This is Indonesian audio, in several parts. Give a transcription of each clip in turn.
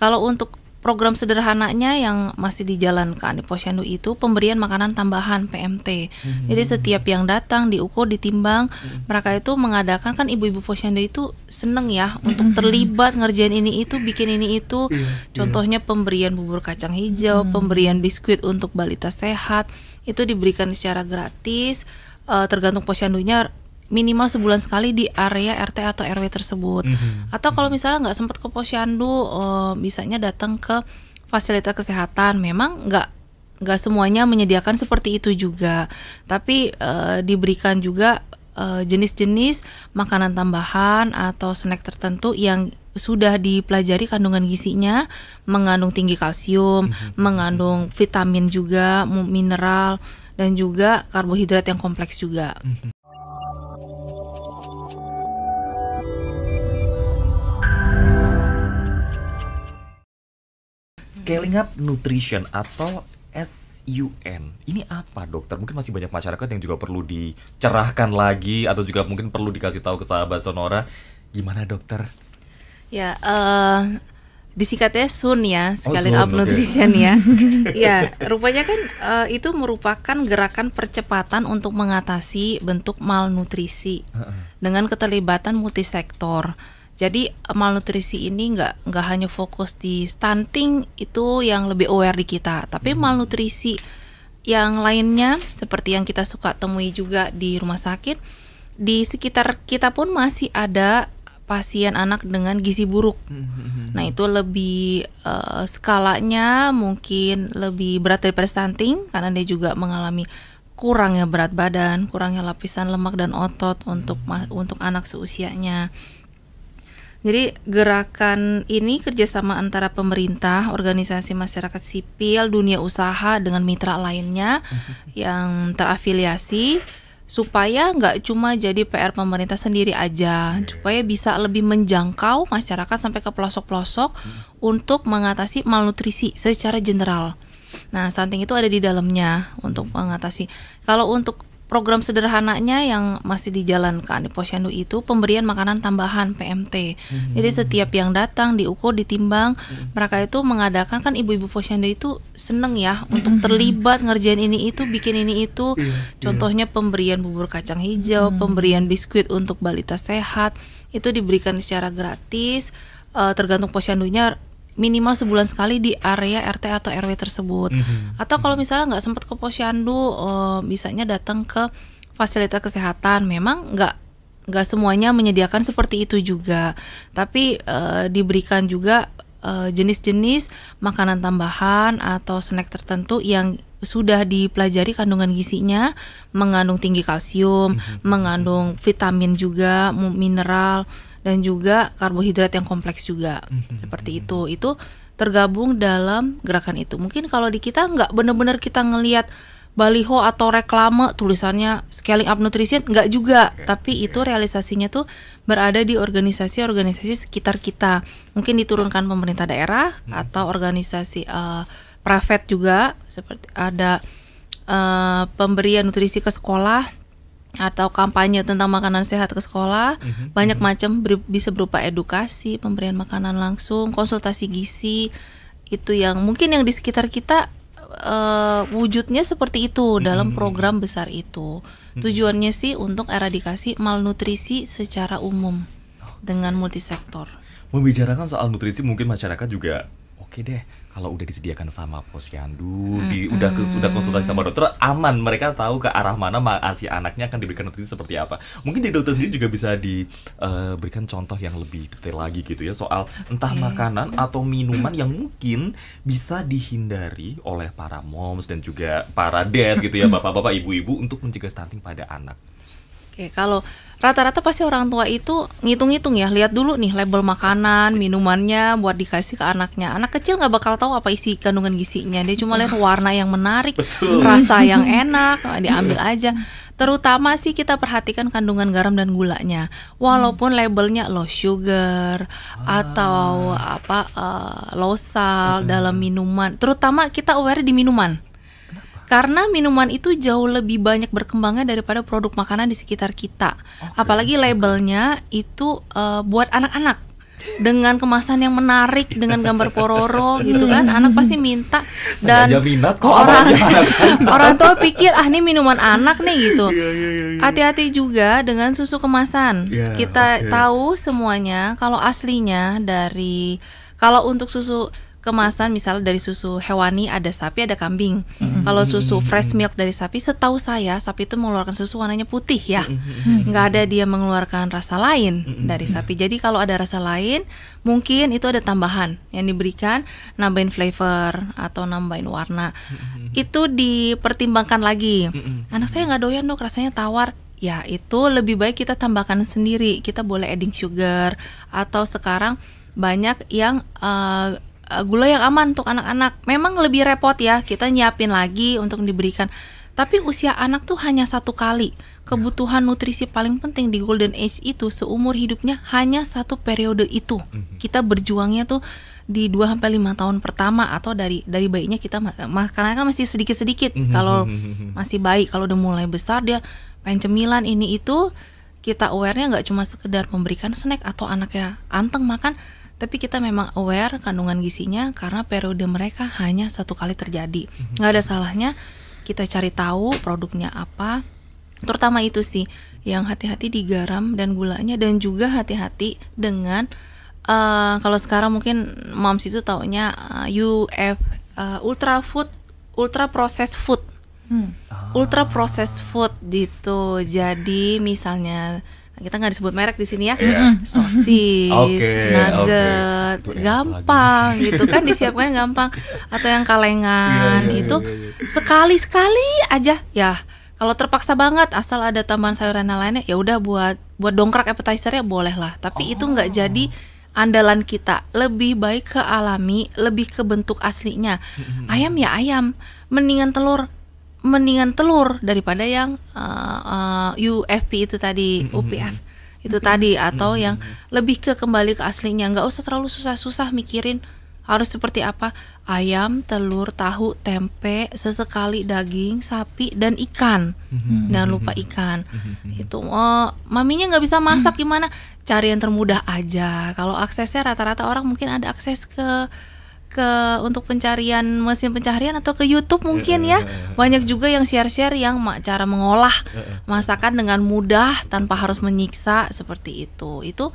Kalau untuk program sederhananya yang masih dijalankan di Posyandu itu pemberian makanan tambahan PMT. Jadi setiap yang datang diukur, ditimbang, mereka itu mengadakan, kan ibu-ibu Posyandu itu seneng ya untuk terlibat ngerjain ini itu, bikin ini itu. Contohnya pemberian bubur kacang hijau, pemberian biskuit untuk balita sehat, itu diberikan secara gratis, tergantung Posyandunya, minimal sebulan sekali di area RT atau RW tersebut. Atau kalau misalnya nggak sempat ke Posyandu, bisanya datang ke fasilitas kesehatan. Memang nggak semuanya menyediakan seperti itu juga, tapi diberikan juga jenis-jenis makanan tambahan atau snack tertentu yang sudah dipelajari kandungan gizinya, mengandung tinggi kalsium, mengandung vitamin juga, mineral, dan juga karbohidrat yang kompleks juga. Scaling Up Nutrition atau SUN, ini apa dokter? Mungkin masih banyak masyarakat yang juga perlu dicerahkan lagi atau juga mungkin perlu dikasih tahu ke sahabat Sonora. Gimana dokter? Ya, disingkatnya SUN ya, Scaling SUN, Up Nutrition ya. Ya, rupanya kan itu merupakan gerakan percepatan untuk mengatasi bentuk malnutrisi dengan keterlibatan multisektor. Jadi malnutrisi ini nggak hanya fokus di stunting, itu yang lebih aware di kita, tapi malnutrisi yang lainnya seperti yang kita suka temui juga di rumah sakit, di sekitar kita pun masih ada pasien anak dengan gizi buruk. Nah itu lebih skalanya mungkin lebih berat daripada stunting karena dia juga mengalami kurangnya berat badan, kurangnya lapisan lemak dan otot untuk anak seusianya. Jadi gerakan ini kerjasama antara pemerintah, organisasi masyarakat sipil, dunia usaha dengan mitra lainnya yang terafiliasi, supaya nggak cuma jadi PR pemerintah sendiri aja, supaya bisa lebih menjangkau masyarakat sampai ke pelosok-pelosok untuk mengatasi malnutrisi secara general. Nah, stunting itu ada di dalamnya untuk mengatasi. Kalau untuk program sederhananya yang masih dijalankan di Posyandu itu pemberian makanan tambahan PMT. Jadi setiap yang datang diukur, ditimbang, mereka itu mengadakan, kan ibu-ibu Posyandu itu seneng ya untuk terlibat ngerjain ini itu, bikin ini itu. Contohnya pemberian bubur kacang hijau, pemberian biskuit untuk balita sehat, itu diberikan secara gratis, tergantung Posyandunya, minimal sebulan sekali di area RT atau RW tersebut. Atau kalau misalnya nggak sempat ke Posyandu, bisanya datang ke fasilitas kesehatan. Memang nggak semuanya menyediakan seperti itu juga, tapi diberikan juga jenis-jenis makanan tambahan atau snack tertentu yang sudah dipelajari kandungan gizinya, mengandung tinggi kalsium, mengandung vitamin juga, mineral, dan juga karbohidrat yang kompleks juga. Seperti itu tergabung dalam gerakan itu. Mungkin kalau di kita nggak benar-benar kita ngelihat baliho atau reklame tulisannya Scaling Up Nutrition, nggak juga, tapi itu realisasinya tuh berada di organisasi-organisasi sekitar kita. Mungkin diturunkan pemerintah daerah atau organisasi private juga, seperti ada pemberian nutrisi ke sekolah atau kampanye tentang makanan sehat ke sekolah. Banyak macam, bisa berupa edukasi, pemberian makanan langsung, konsultasi gizi. Itu yang mungkin yang di sekitar kita wujudnya seperti itu dalam program besar itu. Tujuannya sih untuk eradikasi malnutrisi secara umum dengan multisektor. Membicarakan soal nutrisi, mungkin masyarakat juga oke deh kalau udah disediakan sama Posyandu, udah konsultasi sama dokter, aman, mereka tahu ke arah mana si anaknya akan diberikan nutrisi seperti apa. Mungkin di dokter sendiri juga bisa diberikan contoh yang lebih detail lagi gitu ya, soal entah makanan atau minuman yang mungkin bisa dihindari oleh para moms dan juga para dad gitu ya, bapak-bapak, ibu-ibu, untuk mencegah stunting pada anak. Oke, kalau rata-rata pasti orang tua itu ngitung-ngitung ya, lihat dulu nih label makanan, minumannya buat dikasih ke anaknya. Anak kecil nggak bakal tahu apa isi kandungan gizinya, dia cuma lihat warna yang menarik, rasa yang enak, diambil aja. Terutama sih kita perhatikan kandungan garam dan gulanya. Walaupun labelnya low sugar atau low salt dalam minuman, terutama kita aware di minuman. Karena minuman itu jauh lebih banyak berkembangnya daripada produk makanan di sekitar kita. Apalagi labelnya itu buat anak-anak. dengan kemasan yang menarik, dengan gambar pororo gitu kan, anak pasti minta. Dan Sengaja minat kok orang tua pikir ini minuman anak nih gitu. Hati-hati juga dengan susu kemasan. Kita tahu semuanya kalau aslinya kalau untuk susu kemasan misalnya dari susu hewani ada sapi ada kambing. Kalau susu fresh milk dari sapi, setahu saya sapi itu mengeluarkan susu warnanya putih ya. Nggak ada dia mengeluarkan rasa lain dari sapi. Jadi kalau ada rasa lain, mungkin itu ada tambahan yang diberikan, nambahin flavor atau nambahin warna. Itu dipertimbangkan lagi. Anak saya nggak doyan dok, rasanya tawar. Ya itu lebih baik kita tambahkan sendiri. Kita boleh adding sugar, atau sekarang banyak yang gula yang aman untuk anak-anak. Memang lebih repot ya, kita nyiapin lagi untuk diberikan. Tapi usia anak tuh hanya 1 kali. Kebutuhan nutrisi paling penting di golden age itu seumur hidupnya hanya 1 periode itu. Kita berjuangnya tuh di 2-5 tahun pertama, atau dari bayinya kita karena kan masih sedikit-sedikit. Kalau masih bayi, kalau udah mulai besar dia pengen cemilan ini itu, kita aware-nya nggak cuma sekedar memberikan snack atau anaknya anteng makan, tapi kita memang aware kandungan gizinya karena periode mereka hanya 1 kali terjadi. Nggak ada salahnya kita cari tahu produknya apa. Terutama itu sih, yang hati-hati di garam dan gulanya, dan juga hati-hati dengan kalau sekarang mungkin moms itu taunya ultra processed food. Ultra processed food gitu. Jadi misalnya kita nggak disebut merek di sini ya, sosis, nugget, gampang gitu kan, disiapkan gampang. Atau yang kalengan itu sekali aja ya. Kalau terpaksa banget, asal ada tambahan sayuran lainnya, ya udah buat dongkrak appetizer-nya boleh lah. Tapi itu nggak jadi andalan kita. Lebih baik ke alami, lebih ke bentuk aslinya. Ayam ya ayam, mendingan telur daripada yang UFP itu tadi, UPF itu tadi, atau yang lebih ke kembali ke aslinya. Nggak usah terlalu susah-susah mikirin harus seperti apa. Ayam, telur, tahu, tempe, sesekali daging sapi dan ikan. Jangan lupa ikan. Itu maminya nggak bisa masak, gimana? Cari yang termudah aja. Kalau aksesnya rata-rata orang mungkin ada akses ke untuk pencarian, mesin pencarian, atau ke YouTube mungkin ya. Banyak juga yang share-share yang cara mengolah masakan dengan mudah tanpa harus menyiksa seperti itu. Itu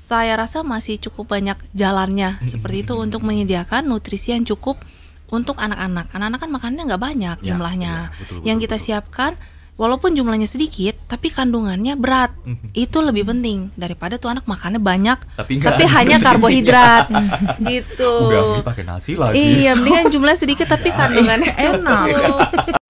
saya rasa masih cukup banyak jalannya seperti itu untuk menyediakan nutrisi yang cukup untuk anak-anak. Anak-anak kan makannya nggak banyak jumlahnya. Yang kita siapkan walaupun jumlahnya sedikit, tapi kandungannya berat. Itu lebih penting daripada tuh anak makannya banyak, tapi hanya karbohidrat gitu. Udah pakai nasi lagi. Iya, mendingan jumlah sedikit tapi kandungannya cukup.